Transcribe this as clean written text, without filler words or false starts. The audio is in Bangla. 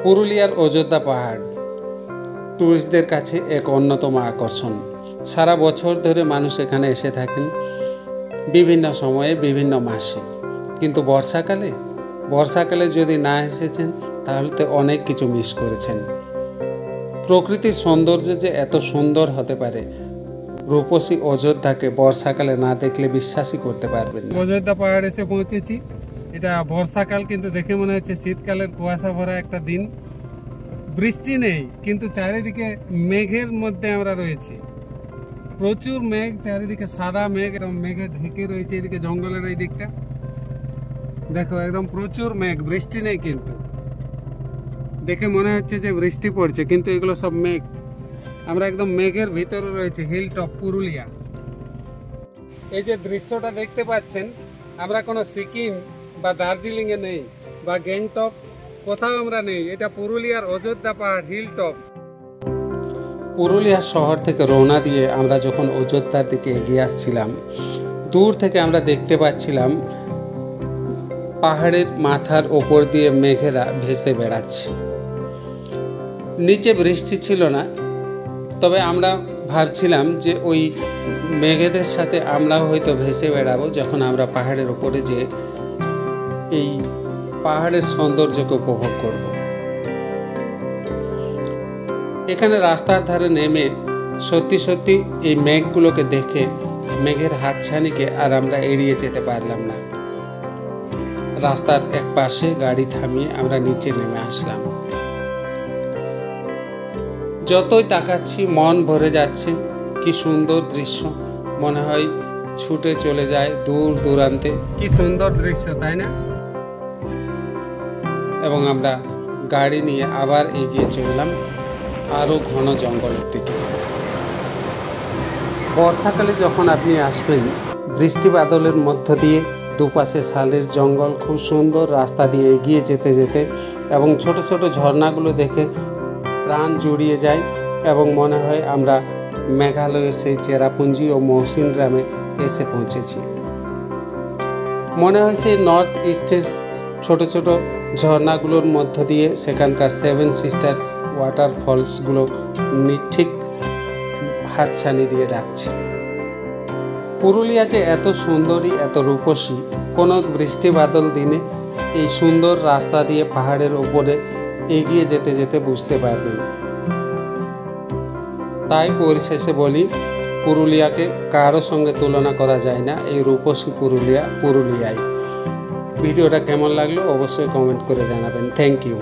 পুরুলিয়ার অযোধ্যা পাহাড় টুরিস্টদের কাছে এক অন্যতম আকর্ষণ। সারা বছর ধরে মানুষ এখানে এসে থাকেন, বিভিন্ন সময়ে বিভিন্ন মাসে। কিন্তু বর্ষাকালে যদি না এসেছেন তাহলে তো অনেক কিছু মিস করেছেন। প্রকৃতির সৌন্দর্য যে এত সুন্দর হতে পারে, রূপসী অযোধ্যাকে বর্ষাকালে না দেখলে বিশ্বাসই করতে পারবেন না। অযোধ্যা পাহাড় এসে পৌঁছেছি। এটা বর্ষাকাল, কিন্তু দেখে মনে হচ্ছে শীতকালের কুয়াশা ভরা একটা দিন। বৃষ্টি নেই, কিন্তু চারিদিকে মেঘের মধ্যে আমরা রয়েছি। প্রচুর মেঘ, চারিদিকে সাদা মেঘ, একদম মেঘে ঢেকে রয়েছে। এদিকে জঙ্গলের এই দিকটা দেখো, একদম প্রচুর মেঘ, বৃষ্টি নেই। কিন্তু দেখে মনে হচ্ছে যে বৃষ্টি পড়ছে, কিন্তু এগুলো সব মেঘ। আমরা একদম মেঘের ভিতরে রয়েছে, হিল টপ পুরুলিয়া। এই যে দৃশ্যটা দেখতে পাচ্ছেন, আমরা কোনো সিকিম বা দার্জিলিংয়ে নেই বা গ্যাংটক, কোথাও আমরা নেই। এটা পুরুলিয়ার অযোধ্যা পাহাড়, হিল টপ। পুরুলিয়া শহর থেকে রওনা দিয়ে আমরা যখন অযোধ্যার দিকে এগিয়ে আসছিলাম, দূর থেকে আমরা দেখতে পাচ্ছিলাম পাহাড়ের মাথার ওপর দিয়ে মেঘেরা ভেসে বেড়াচ্ছে। নিচে বৃষ্টি ছিল না, তবে আমরা ভাবছিলাম যে ওই মেঘেদের সাথে আমরাও হয়তো ভেসে বেড়াবো যখন আমরা পাহাড়ের ওপরে যে এই পাহাড়ের সৌন্দর্যকে উপভোগ করব। এখানে রাস্তার ধারে নেমে সত্যি এই মেঘগুলোকে দেখে মেঘের হাতছানিকে আর আমরা এড়িয়ে যেতে পারলাম না। রাস্তার এক পাশে গাড়ি থামিয়ে আমরা নিচে নেমে আসলাম। যতই তাকাচ্ছি মন ভরে যাচ্ছে। কি সুন্দর দৃশ্য, মনে হয় ছুটে চলে যায় দূর দূরান্তে। কি সুন্দর দৃশ্য, তাই না? এবং আমরা গাড়ি নিয়ে আবার এগিয়ে চললাম আরও ঘন জঙ্গলের দিকে। বর্ষাকালে যখন আপনি আসবেন, বৃষ্টি বাদলের মধ্য দিয়ে দুপাশে শালের জঙ্গল, খুব সুন্দর রাস্তা দিয়ে এগিয়ে যেতে যেতে এবং ছোট ছোট ঝর্ণাগুলো দেখে প্রাণ জুড়িয়ে যায় এবং মনে হয় আমরা মেঘালয়ের সেই চেরাপুঞ্জি ও মৌসিনরামে এসে পৌঁছেছি। মনে হয় সেই নর্থ ইস্টের ছোট ছোট ঝর্ণাগুলোর মধ্য দিয়ে সেখানকার 7 সিস্টার্স ওয়াটারফলসগুলো ঠিক হাতছানি দিয়ে ডাকছে। পুরুলিয়া যে এত সুন্দরী, এত রূপসী, কোনো বৃষ্টি বাদল দিনে এই সুন্দর রাস্তা দিয়ে পাহাড়ের ওপরে এগিয়ে যেতে যেতে বুঝতে পারবেন। তাই পরিশেষে বলি, পুরুলিয়াকে কারো সঙ্গে তুলনা করা যায় না। এই রূপসী পুরুলিয়ায়। ভিডিওটা কেমন লাগলো অবশ্যই কমেন্ট করে জানাবেন। Thank you.